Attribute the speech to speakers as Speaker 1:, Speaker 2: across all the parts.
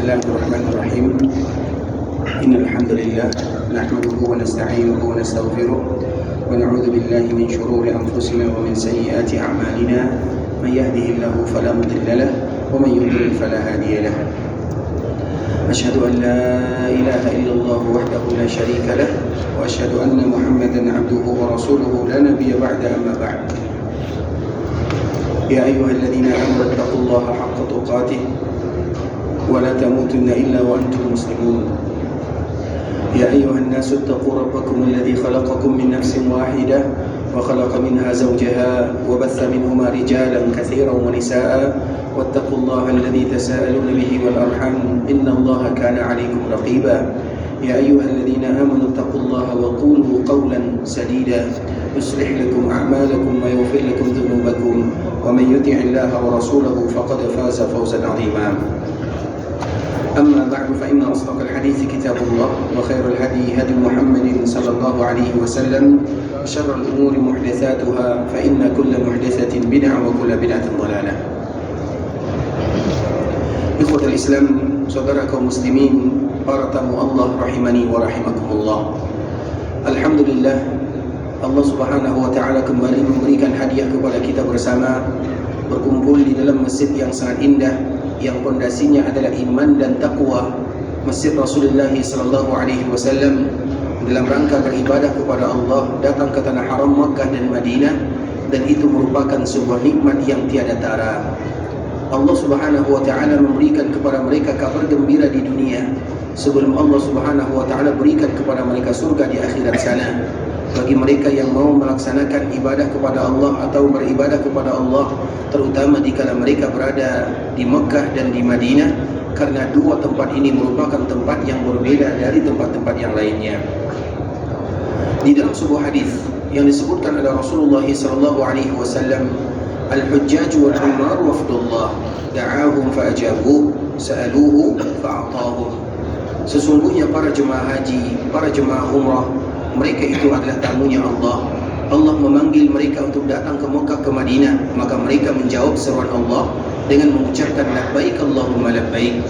Speaker 1: الله الرحمن الرحيم إن الحمد لله نحمده ونستعينه ونستغفره ونعوذ بالله من شرور أنفسنا ومن سيئات أعمالنا من يهده الله فلا مضل له ومن يضلل فلا هادي له أشهد أن لا إله إلا الله وحده لا شريك له وأشهد أن محمدا عبده ورسوله لا نبي بعد أما بعد يا أيها الذين آمنوا اتقوا الله حق تقاته ولا تموتن إلا وأنتم مسلمون يا أيها الناس اتقوا ربكم الذي خلقكم من نفس واحدة وخلق منها زوجها وبث منهما رجالا كثيرا ونساء واتقوا الله الذي تساءلون به والأرحام إن الله كان عليكم رقيبا يا أيها الذين آمنوا اتقوا الله وقولوا قولا سديدا يصلح لكم أعمالكم ويغفر لكم ذنوبكم ومن يطع الله ورسوله فقد فاز فوزا عظيما أما بعد فإن أصدق الحديث كتاب الله وخير الهدي هدي محمد صلى الله عليه وسلم وشر الأمور محدثاتها فإن كل محدثة بدعة وكل بدعة ضلالة. إخوة الإسلام, saudara kaum muslimin, para tamu Allah rahimani wa rahimakumullah. Alhamdulillah, Allah Subhanahu wa taala kembali memberikan hadiah kepada kita bersama berkumpul di dalam masjid yang sangat indah yang pondasinya adalah iman dan takwa, Masjid Rasulullah sallallahu alaihi wasallam, dalam rangka beribadah kepada Allah, datang ke tanah haram Makkah dan Madinah, dan itu merupakan sebuah nikmat yang tiada tara. Allah Subhanahu wa taala memberikan kepada mereka kabar gembira di dunia sebelum Allah Subhanahu wa taala berikan kepada mereka surga di akhirat sana. Bagi mereka yang mau melaksanakan ibadah kepada Allah atau beribadah kepada Allah, terutama dikala mereka berada di Mekah dan di Madinah, karena dua tempat ini merupakan tempat yang berbeda dari tempat-tempat yang lainnya. Di dalam sebuah hadis yang disebutkan oleh Rasulullah sallallahu alaihi wasallam, al-hujjaj wal ummar wafdullah da'ahum fa'ajabu sa'aluhu fa'atahum. Sesungguhnya para jemaah haji, para jemaah umrah, mereka itu adalah tamunya Allah. Allah memanggil mereka untuk datang ke Mekah, ke Madinah, maka mereka menjawab seruan Allah dengan mengucapkan labbaik Allahumma labbaik.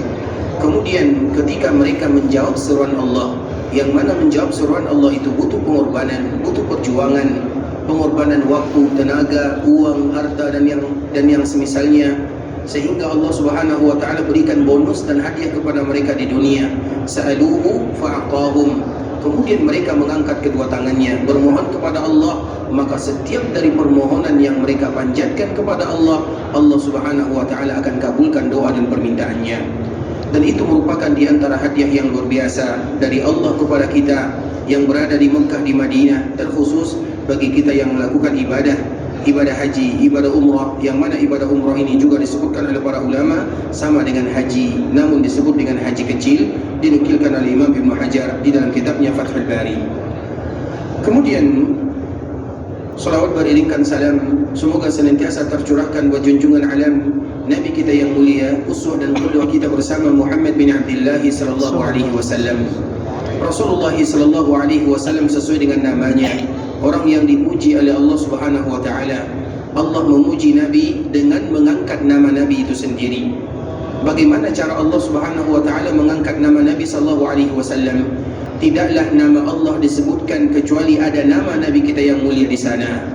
Speaker 1: Kemudian ketika mereka menjawab seruan Allah, yang mana menjawab seruan Allah itu butuh pengorbanan, butuh perjuangan, pengorbanan waktu, tenaga, uang, harta dan yang semisalnya, sehingga Allah Subhanahu wa taala berikan bonus dan hadiah kepada mereka di dunia. Sa'aluhu fa'atahum. Kemudian mereka mengangkat kedua tangannya bermohon kepada Allah, maka setiap dari permohonan yang mereka panjatkan kepada Allah, Allah Subhanahu wa taala akan kabulkan doa dan permintaannya. Dan itu merupakan di antara hadiah yang luar biasa dari Allah kepada kita yang berada di Mekah, di Madinah, terkhusus bagi kita yang melakukan ibadah haji, ibadah umrah, yang mana ibadah umrah ini juga disebutkan oleh para ulama sama dengan haji, namun disebut dengan haji kecil, dinukilkan oleh Imam Ibn Hajar di dalam kitabnya Fathul Bari. Kemudian salawat beriringkan salam semoga senantiasa tercurahkan buat junjungan alam Nabi kita yang mulia, uswah dan qudwah kita bersama, Muhammad bin Abdullah sallallahu alaihi wasallam. Rasulullah sallallahu alaihi wasallam sesuai dengan namanya, orang yang dipuji oleh Allah Subhanahu wa taala. Allah memuji Nabi dengan mengangkat nama Nabi itu sendiri. Bagaimana cara Allah Subhanahu wa taala mengangkat nama Nabi sallallahu alaihi wasallam? Tidaklah nama Allah disebutkan kecuali ada nama Nabi kita yang mulia di sana.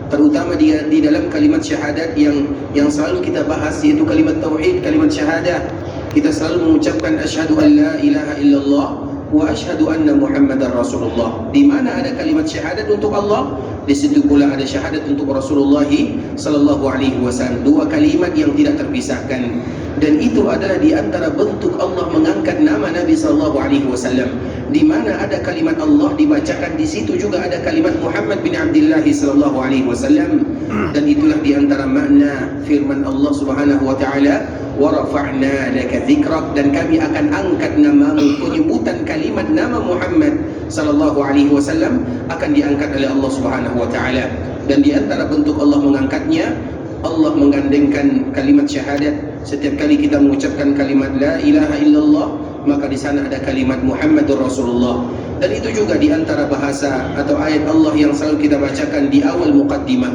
Speaker 1: Terutama di dalam kalimat syahadat yang selalu kita bahas, yaitu kalimat tauhid, kalimat syahadat. Kita selalu mengucapkan asyhadu an la ilaha illallah wa asyhadu anna Muhammadar Rasulullah. Di mana ada kalimat syahadat untuk Allah, di situ pula ada syahadat untuk Rasulullah sallallahu alaihi wasallam. Dua kalimat yang tidak terpisahkan. Dan itu adalah di antara bentuk Allah mengangkat nama Nabi sallallahu alaihi wasallam. Di mana ada kalimat Allah dibacakan, di situ juga ada kalimat Muhammad bin Abdullah sallallahu alaihi wasallam. Dan itulah di antara makna firman Allah Subhanahu wa taala, wa rafa'na laka dzikrak, dan kami akan angkat namamu. Penyebutan kalimat nama Muhammad sallallahu alaihi wasallam akan diangkat oleh Allah Subhanahu wa taala. Dan di antara bentuk Allah mengangkatnya, Allah menggandengkan kalimat syahadat. Setiap kali kita mengucapkan kalimat la ilaha illallah, maka di sana ada kalimat Muhammadur Rasulullah. Dan itu juga di antara bahasa atau ayat Allah yang selalu kita bacakan di awal muqaddimah.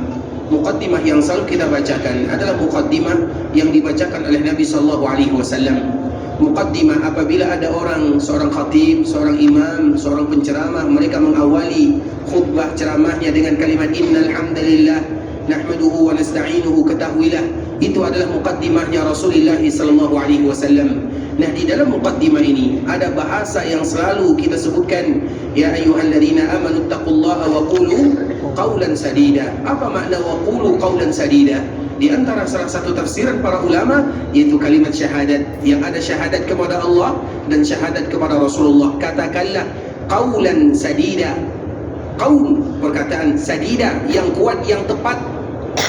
Speaker 1: Muqaddimah yang selalu kita bacakan adalah muqaddimah yang dibacakan oleh Nabi sallallahu alaihi wasallam. muqaddimah, apabila ada seorang khatib, seorang imam, seorang penceramah, mereka mengawali khutbah ceramahnya dengan kalimat innal hamdalillah nahmaduhu wa nasta'inuhu, ketahuilah itu adalah muqaddimahnya Rasulullah sallallahu alaihi wasallam. Nah, di dalam muqaddimah ini ada bahasa yang selalu kita sebutkan, ya ayyuhalladzina amanu taqullaha wa qulu qawlan sadida. Apa makna wa qulu qawlan sadida? Di antara salah satu tafsiran para ulama yaitu kalimat syahadat, yang ada syahadat kepada Allah dan syahadat kepada Rasulullah. Katakanlah qaulan sadida, qaul perkataan sadida yang kuat, yang tepat,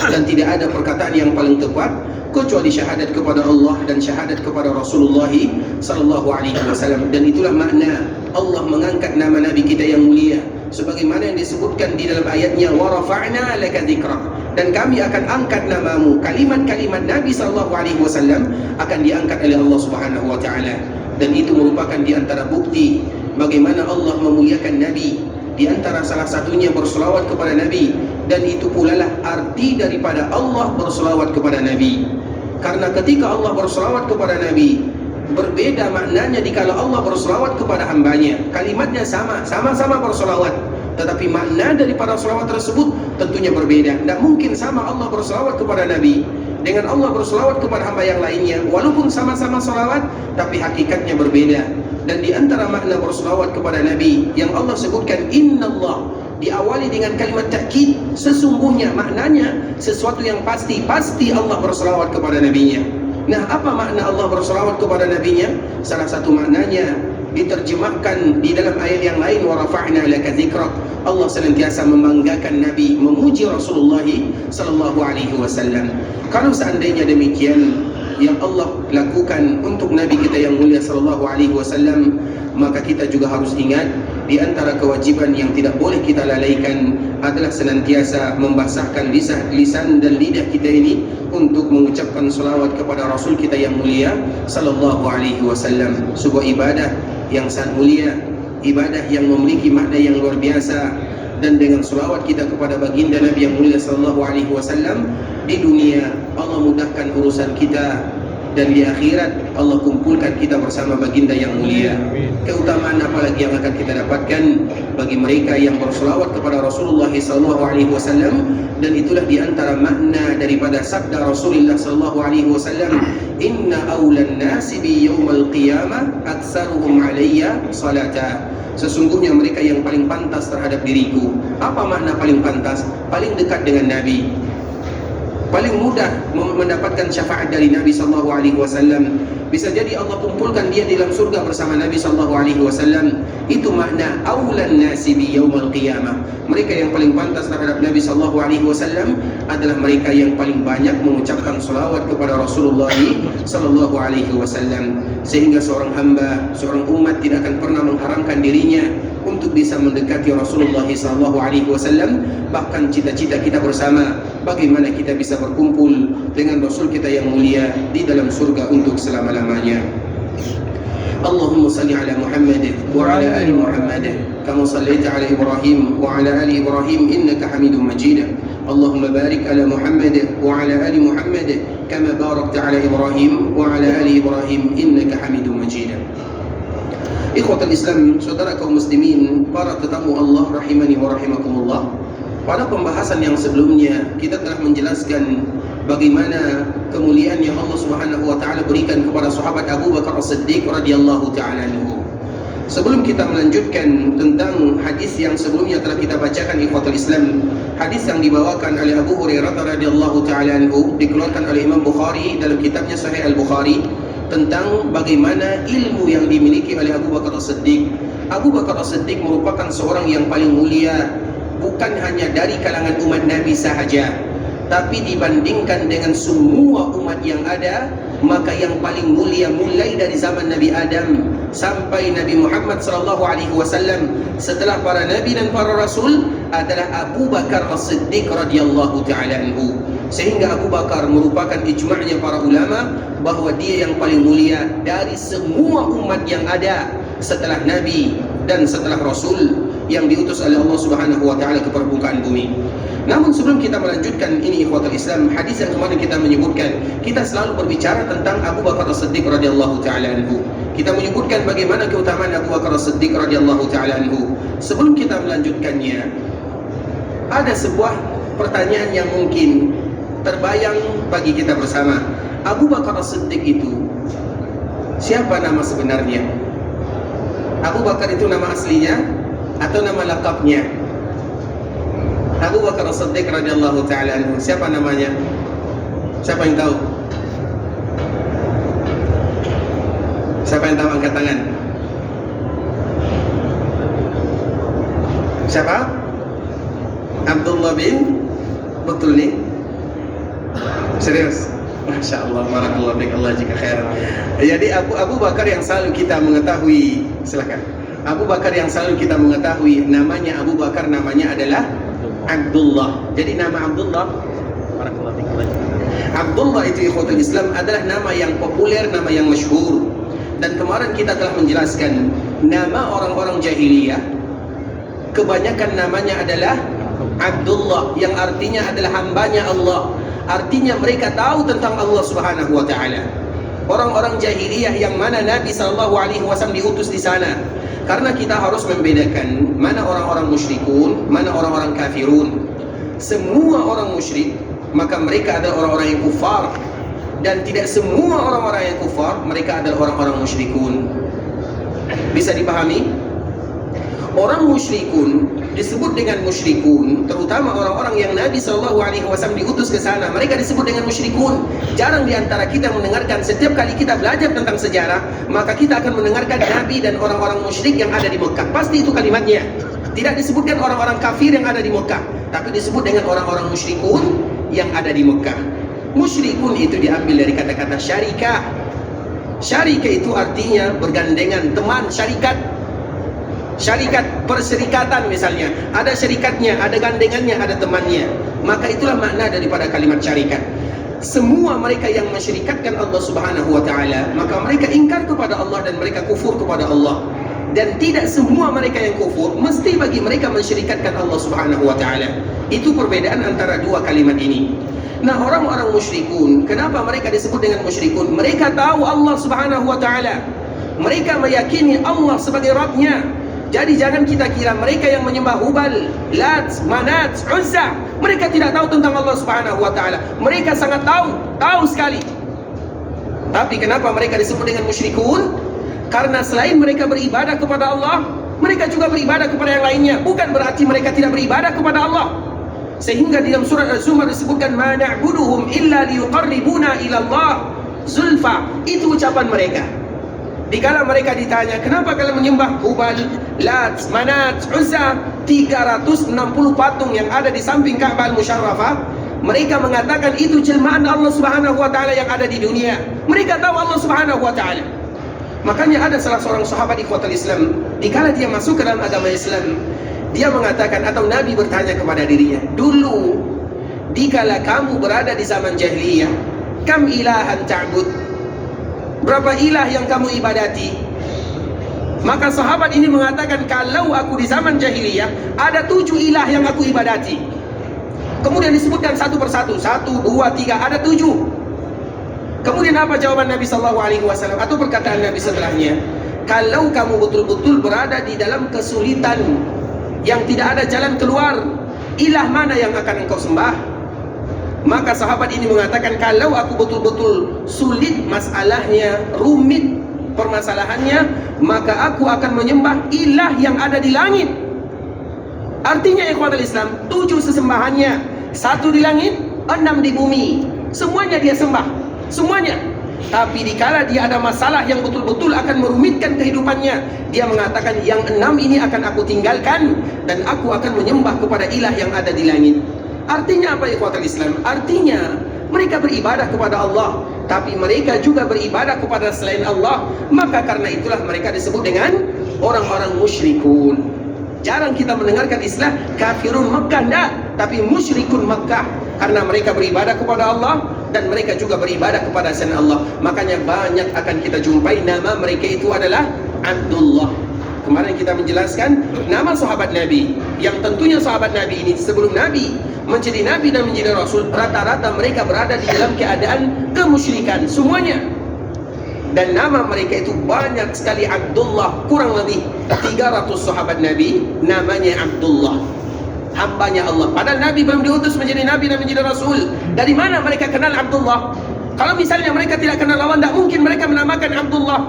Speaker 1: dan tidak ada perkataan yang paling tepat kecuali syahadat kepada Allah dan syahadat kepada Rasulullah sallallahu alaihi wasallam. Dan itulah makna Allah mengangkat nama Nabi kita yang mulia, sebagaimana yang disebutkan di dalam ayatnya wa rafa'na laka dzikrak, dan kami akan angkat namamu. Kalimat-kalimat Nabi sallallahu alaihi wasallam akan diangkat oleh Allah Subhanahu wa taala, dan itu merupakan di antara bukti bagaimana Allah memuliakan Nabi. Di antara salah satunya berselawat kepada Nabi, dan itu pula lah arti daripada Allah berselawat kepada Nabi. Karena ketika Allah berselawat kepada Nabi, berbeda maknanya dikala Allah berselawat kepada hambanya. Kalimatnya sama-sama berselawat, tetapi makna daripada selawat tersebut tentunya berbeda. Tidak mungkin sama Allah berselawat kepada Nabi dengan Allah berselawat kepada hamba yang lainnya, walaupun sama-sama selawat tapi hakikatnya berbeda. Dan di antara makna berselawat kepada Nabi yang Allah sebutkan innallah, diawali dengan kalimat takkid, sesungguhnya, maknanya sesuatu yang pasti Allah berselawat kepada nabinya. Nah, apa makna Allah berselawat kepada nabinya? Salah satu maknanya diterjemahkan di dalam ayat yang lain wa rafa'na laka dzikrak. Allah senantiasa membanggakan Nabi, memuji Rasulullah sallallahu alaihi wasallam. Kalau seandainya demikian yang Allah lakukan untuk Nabi kita yang mulia sallallahu alaihi wasallam, maka kita juga harus ingat di antara kewajiban yang tidak boleh kita lalaikan adalah senantiasa membasahkan lisan dan lidah kita ini untuk mengucapkan selawat kepada Rasul kita yang mulia sallallahu alaihi wasallam. Sebuah ibadah yang sangat mulia, ibadah yang memiliki makna yang luar biasa. Dan dengan selawat kita kepada baginda Nabi yang mulia sallallahu alaihi wasallam, di dunia Allah mudahkan urusan kita, dan di akhirat Allah kumpulkan kita bersama baginda yang mulia. Keutamaan apalagi yang akan kita dapatkan bagi mereka yang berselawat kepada Rasulullah sallallahu alaihi wasallam. Dan itulah di antara makna daripada sabda Rasulullah sallallahu alaihi wasallam, inna awlan nasi bi yaumal qiyamah aktsaruhum alayya salata. Sesungguhnya mereka yang paling pantas terhadap diriku. Apa makna paling pantas? Paling dekat dengan Nabi, paling mudah mendapatkan syafaat dari Nabi sallallahu alaihi wasallam. Bisa jadi Allah kumpulkan dia di dalam surga bersama Nabi sallallahu alaihi wasallam. Itu makna aulan nasi bi yaumil qiyamah. Mereka yang paling pantas terhadap Nabi sallallahu alaihi wasallam adalah mereka yang paling banyak mengucapkan selawat kepada Rasulullah sallallahu alaihi wasallam. Sehingga seorang hamba, seorang umat tidak akan pernah mengharamkan dirinya untuk bisa mendekati Rasulullah sallallahu alaihi wasallam. Bahkan cita-cita kita bersama bagaimana kita bisa berkumpul dengan Rasul kita yang mulia di dalam surga untuk selama-lamanya. Allahumma salli ala Muhammad wa ala ali Muhammad kama sallaita ala Ibrahim wa ala ali Ibrahim innaka Hamidum Majid. Allahumma barik ala Muhammad wa ala ali Muhammad kama barakta ala Ibrahim wa ala ali Ibrahim innaka Hamidum Majid. Ikhwatul Islam, saudara kaum muslimin, para tetamu Allah rahimani wa rahimakumullah. Pada pembahasan yang sebelumnya kita telah menjelaskan bagaimana kemuliaan yang Allah Subhanahu wa taala berikan kepada sahabat Abu Bakar As-Siddiq radhiyallahu taala anhu. Sebelum kita melanjutkan tentang hadis yang sebelumnya telah kita bacakan, ikhwatul Islam, hadis yang dibawakan oleh Abu Hurairah radhiyallahu taala anhu, dikeluarkan oleh Imam Bukhari dalam kitabnya Sahih Al-Bukhari, tentang bagaimana ilmu yang dimiliki oleh Abu Bakar As-Siddiq. Abu Bakar As-Siddiq merupakan seorang yang paling mulia, bukan hanya dari kalangan umat Nabi sahaja, tapi dibandingkan dengan semua umat yang ada, maka yang paling mulia mulai dari zaman Nabi Adam sampai Nabi Muhammad sallallahu alaihi wasallam, setelah para nabi dan para rasul, adalah Abu Bakar As-Siddiq radhiyallahu taala anhu. Sehingga Abu Bakar merupakan ijma'nya para ulama bahwa dia yang paling mulia dari semua umat yang ada setelah Nabi dan setelah Rasul. yang diutus oleh Allah Subhanahu wa taala ke permukaan bumi. Namun sebelum kita melanjutkan ini ikhwatul Islam, hadis yang kemarin kita menyebutkan, kita selalu berbicara tentang Abu Bakar As-Siddiq radhiyallahu taala anhu. Kita menyebutkan bagaimana keutamaan Abu Bakar As-Siddiq radhiyallahu taala anhu. Sebelum kita melanjutkannya, ada sebuah pertanyaan yang mungkin terbayang bagi kita bersama. Abu Bakar As-Siddiq itu siapa nama sebenarnya? Abu Bakar itu nama aslinya atau nama laqabnya? Abu Bakar As-Siddiq radhiyallahu taala anhu, siapa namanya? Siapa yang tahu? Siapa yang tahu, angkat tangan. Siapa? Abdullah bin, betul nih? Serius? Masya Allah, barakallahu fiik, Allah jika khair. Jadi Abu Bakar yang selalu kita mengetahui, silakan. Abu Bakar yang selalu kita mengetahui namanya Abu Bakar, namanya adalah Abdullah. Jadi nama Abdullah, barakallahu fiik, Abdullah itu ikhwatul Islam adalah nama yang populer, nama yang masyhur. Dan kemarin kita telah menjelaskan nama orang-orang jahiliyah kebanyakan namanya adalah Abdullah, yang artinya adalah hambanya Allah. Artinya mereka tahu tentang Allah Subhanahu wa taala. Orang-orang jahiliyah yang mana Nabi SAW diutus di sana. Karena kita harus membedakan mana orang-orang musyrikun, mana orang-orang kafirun. Semua orang musyrik, maka mereka adalah orang-orang yang kufar. Dan tidak semua orang-orang yang kufar, mereka adalah orang-orang musyrikun. Bisa dipahami? Orang musyrikun disebut dengan musyrikun, terutama orang-orang yang Nabi SAW diutus ke sana, mereka disebut dengan musyrikun. Jarang diantara kita mendengarkan, setiap kali kita belajar tentang sejarah, maka kita akan mendengarkan Nabi dan orang-orang musyrik yang ada di Mekah. Pasti itu kalimatnya. Tidak disebutkan orang-orang kafir yang ada di Mekah, tapi disebut dengan orang-orang musyrikun yang ada di Mekah. Musyrikun itu diambil dari kata-kata syarikah. Syarikah itu artinya bergandengan, teman, syarikat. Syarikat, perserikatan misalnya. Ada syarikatnya, ada gandengannya, ada temannya. Maka itulah makna daripada kalimat syarikat. Semua mereka yang mensyirikatkan Allah Subhanahu wa taala, maka mereka ingkar kepada Allah dan mereka kufur kepada Allah. Dan tidak semua mereka yang kufur mesti bagi mereka mensyirikatkan Allah Subhanahu wa taala. Itu perbedaan antara dua kalimat ini. Nah, orang-orang musyrikun, kenapa mereka disebut dengan musyrikun? Mereka tahu Allah Subhanahu wa taala. Mereka meyakini Allah sebagai Rabb-Nya. Jadi jangan kita kira mereka yang menyembah Hubal, Lat, Manat, Uzza, mereka tidak tahu tentang Allah Subhanahu wa taala. Mereka sangat tahu sekali. Tapi kenapa mereka disebut dengan musyrikun? Karena selain mereka beribadah kepada Allah, mereka juga beribadah kepada yang lainnya. Bukan berarti mereka tidak beribadah kepada Allah. Sehingga di dalam surat Az-Zumar disebutkan ma na'buduhum illa liyuqarribuna ila Allah zulfa. Itu ucapan mereka. Dikala mereka ditanya, kenapa kalian menyembah Hubal, Lat, Manat, Uzza, 360 patung yang ada di samping Ka'bah Al-Musyarrafah? Mereka mengatakan itu jelmaan Allah Subhanahu wa taala yang ada di dunia. Mereka tahu Allah Subhanahu wa taala. Makanya ada salah seorang sahabat ikhwatul Islam, dikala dia masuk ke dalam agama Islam, dia mengatakan, atau Nabi bertanya kepada dirinya, dulu dikala kamu berada di zaman jahiliyah, kam ilahan ta'bud? Berapa ilah yang kamu ibadati? Maka sahabat ini mengatakan, kalau aku di zaman jahiliyah ada 7 ilah yang aku ibadati. Kemudian disebutkan satu persatu, 1, 2, 3, ada 7. Kemudian apa jawaban Nabi SAW atau perkataan Nabi setelahnya? Kalau kamu betul-betul berada di dalam kesulitan yang tidak ada jalan keluar, ilah mana yang akan engkau sembah? Maka sahabat ini mengatakan, kalau aku betul-betul sulit masalahnya, rumit permasalahannya, maka aku akan menyembah ilah yang ada di langit. Artinya ikhwatul Islam, 7 sesembahannya, 1 di langit, 6 di bumi. Semuanya dia sembah, semuanya. Tapi dikala dia ada masalah yang betul-betul akan merumitkan kehidupannya, dia mengatakan yang 6 ini akan aku tinggalkan dan aku akan menyembah kepada ilah yang ada di langit. Artinya apa ikhwatul Islam? Artinya mereka beribadah kepada Allah, tapi mereka juga beribadah kepada selain Allah. Maka karena itulah mereka disebut dengan orang-orang musyrikun. Jarang kita mendengarkan istilah kafirun Makkah, enggak, tapi musyrikun Makkah. Karena mereka beribadah kepada Allah dan mereka juga beribadah kepada selain Allah. Makanya banyak akan kita jumpai nama mereka itu adalah Abdullah. Kemarin kita menjelaskan nama sahabat Nabi, yang tentunya sahabat Nabi ini sebelum Nabi menjadi Nabi dan menjadi Rasul, rata-rata mereka berada di dalam keadaan kemusyrikan semuanya. Dan nama mereka itu banyak sekali. Abdullah, kurang lebih 300 sahabat Nabi namanya Abdullah, hambanya Allah. Padahal Nabi belum diutus menjadi Nabi dan menjadi Rasul. Dari mana mereka kenal Abdullah? Kalau misalnya mereka tidak kenal Allah, tidak mungkin mereka menamakan Abdullah.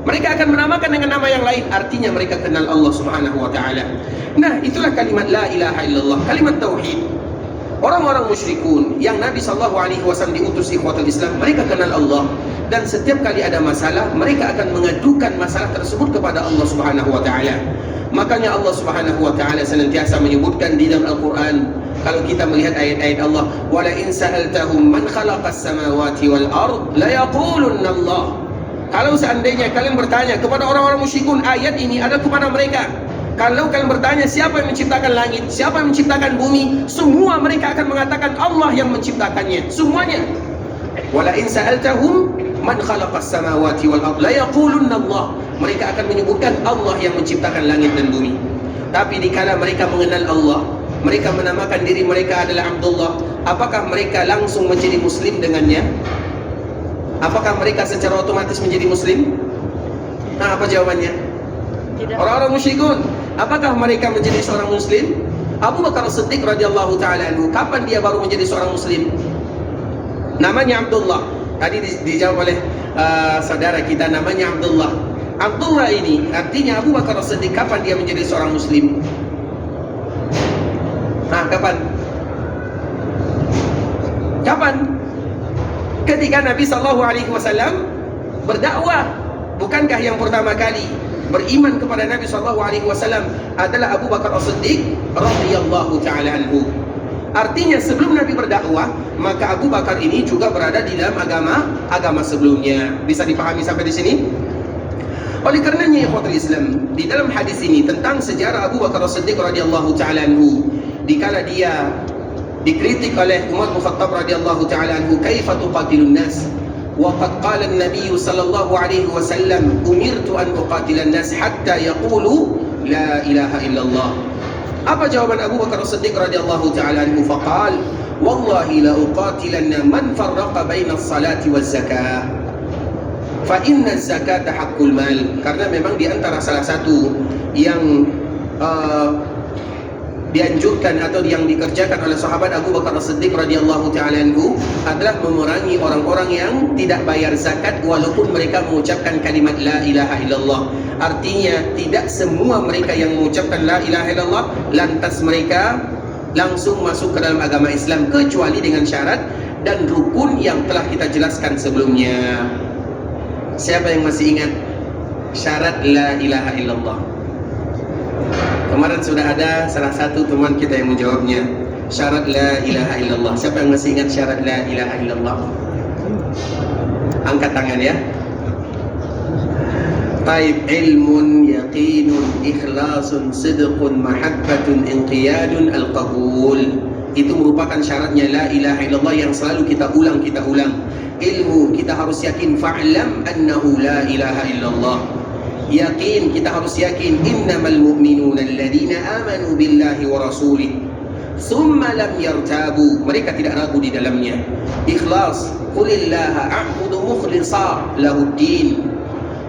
Speaker 1: Mereka akan menamakan dengan nama yang lain. Artinya mereka kenal Allah subhanahu wa ta'ala. Nah, itulah kalimat la ilaha illallah, kalimat tauhid. Orang-orang musyrikun yang Nabi SAW diutus ikhwatul Islam, mereka kenal Allah. Dan setiap kali ada masalah, mereka akan mengadukan masalah tersebut kepada Allah subhanahu wa ta'ala. Makanya Allah subhanahu wa ta'ala senantiasa menyebutkan di dalam Al-Quran, kalau kita melihat ayat-ayat Allah, wala in sa'altahum man khalaqas samawati wal ard la yaqulunna Allah. Kalau seandainya kalian bertanya kepada orang-orang musyrikun, ayat ini ada kepada mereka. Kalau kalian bertanya siapa yang menciptakan langit, siapa yang menciptakan bumi, semua mereka akan mengatakan Allah yang menciptakannya, semuanya. Wala in sa'altahum man khalaqas samawati wal ard la yaqulunna Allah. Mereka akan menyebutkan Allah yang menciptakan langit dan bumi. Tapi dikala mereka mengenal Allah, mereka menamakan diri mereka adalah Abdullah, apakah mereka langsung menjadi muslim dengannya? Apakah mereka secara otomatis menjadi muslim? Nah, apa jawabannya? Tidak. Orang-orang musyrikun, apakah mereka menjadi seorang muslim? Abu Bakar As-Siddiq radhiyallahu ta'ala anhu, kapan dia baru menjadi seorang muslim? Namanya Abdullah. Tadi dijawab oleh saudara kita, namanya Abdullah. Abdullah ini artinya Abu Bakar As-Siddiq, kapan dia menjadi seorang muslim? Nah, kapan? Kapan? Ketika Nabi SAW berdakwah. Bukankah yang pertama kali beriman kepada Nabi SAW adalah Abu Bakar As-Siddiq radhiyallahu ta'ala anhu. Artinya sebelum Nabi berdakwah, maka Abu Bakar ini juga berada di dalam agama sebelumnya. Bisa dipahami sampai di sini? Oleh karenanya ikhwatul Islam, di dalam hadis ini tentang sejarah Abu Bakar As-Siddiq radhiyallahu ta'ala anhu, dikala dia dikritik oleh Umar bin Khattab radhiyallahu ta'ala anhu, kaifa tuqatilun nas wa qad qala an-nabiy sallallahu alaihi wasallam umirtu an uqatila an-nas hatta yaqulu la ilaha illallah. Apa jawaban Abu Bakar As-Siddiq radhiyallahu ta'ala anhu? Faqal wallahi la uqatilanna man farraqa baina as-salati waz-zakah fa inna az-zakata haqqul mal. Karena memang di antara salah satu yang dianjurkan atau yang dikerjakan oleh sahabat Abu Bakar As-Siddiq radhiyallahu ta'ala anhu adalah memerangi orang-orang yang tidak bayar zakat walaupun mereka mengucapkan kalimat la ilaha illallah. Artinya tidak semua mereka yang mengucapkan la ilaha illallah lantas mereka langsung masuk ke dalam agama Islam, kecuali dengan syarat dan rukun yang telah kita jelaskan sebelumnya. Siapa yang masih ingat syarat la ilaha illallah? Kemarin sudah ada salah satu teman kita yang menjawabnya, syarat la ilaha illallah. Siapa yang masih ingat syarat la ilaha illallah? Angkat tangan ya. Taib, ilmun, yaqinun, ikhlasun, sidqun, mahabbatun, inqiyadun, al-qabul. Itu merupakan syaratnya la ilaha illallah yang selalu kita ulang. Ilmu, kita harus yakin, fa'lam annahu la ilaha illallah. Yakin, kita harus yakin, innamal mu'minuna alladhina amanu billahi wa rasulih thumma lam yartabu, mereka tidak ragu di dalamnya. Ikhlas, qulillaha a'budu mukhlisa lahuddin.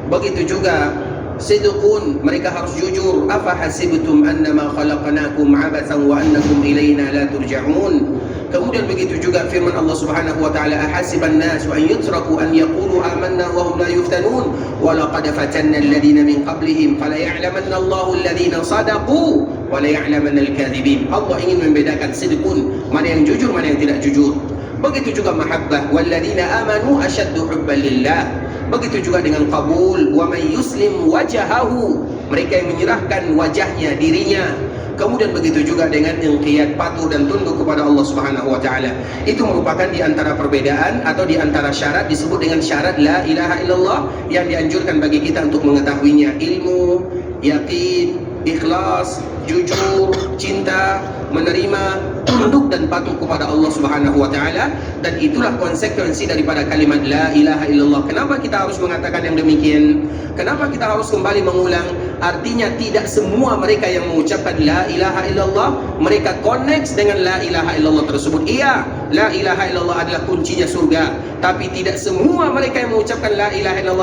Speaker 1: Begitu juga sidqun, mereka harus jujur. Afa hasibtum annama khalaqnakum abathan wa annakum ilayna la turja'un. Kemudian begitu juga firman Allah Subhanahu wa taala, ahasiban nas an yutraku an yaqulu amanna wa hum la yuftanun wa laqad fatanna alladhina min qablihim fala ya'lamanna Allahu alladhina sadaqu wa la ya'lamanna al-kadhibin. Allah ingin membedakan sidqun, mana yang jujur, mana yang tidak jujur. Begitu juga mahabbah, walladzina amanu asyaddu hubban lillah. Begitu juga dengan qabul, wa may yuslim wajahahu, mereka yang menyerahkan wajahnya, dirinya. Kemudian begitu juga dengan inqiyad, patuh dan tunduk kepada Allah Subhanahu wa taala. Itu merupakan di antara perbedaan atau di antara syarat, disebut dengan syarat la ilaha illallah yang dianjurkan bagi kita untuk mengetahuinya. Ilmu, yakin, ikhlas, jujur, cinta, menerima, tunduk dan patuh kepada Allah Subhanahu wa taala. Dan itulah konsekuensi daripada kalimat la ilaha illallah. Kenapa kita harus mengatakan yang demikian? Kenapa kita harus kembali mengulang? Artinya tidak semua mereka yang mengucapkan la ilaha illallah mereka connect dengan la ilaha illallah tersebut. Iya, la ilaha illallah adalah kuncinya surga, tapi tidak semua mereka yang mengucapkan la ilaha illallah